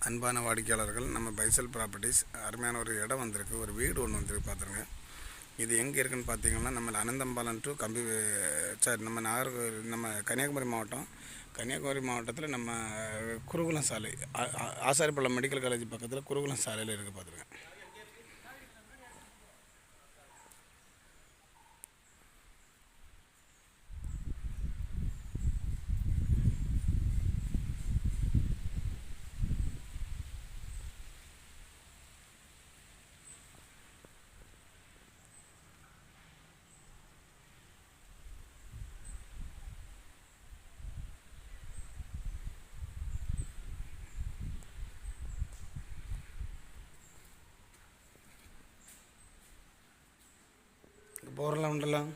அன்பான வாடிக்கையாளர்கள், நம்ம பைசல் ப்ராப்பர்ட்டிஸ் அருமையான ஒரு இடம் வந்திருக்கு, ஒரு வீடு ஒன்று வந்திருக்கு பார்த்துருங்க. இது எங்கே இருக்குதுன்னு பார்த்தீங்கன்னா, நம்ம அனந்தம்பாலம் டு நம்ம கன்னியாகுமரி மாவட்டம். கன்னியாகுமரி மாவட்டத்தில் நம்ம குருகுலம் சாலை, ஆசாரிப்பள்ளம் மெடிக்கல் காலேஜ் பக்கத்தில் குருகுலம் சாலையில் இருக்குது பார்த்துருங்க. போரெல்லாம் உண்டெல்லாம்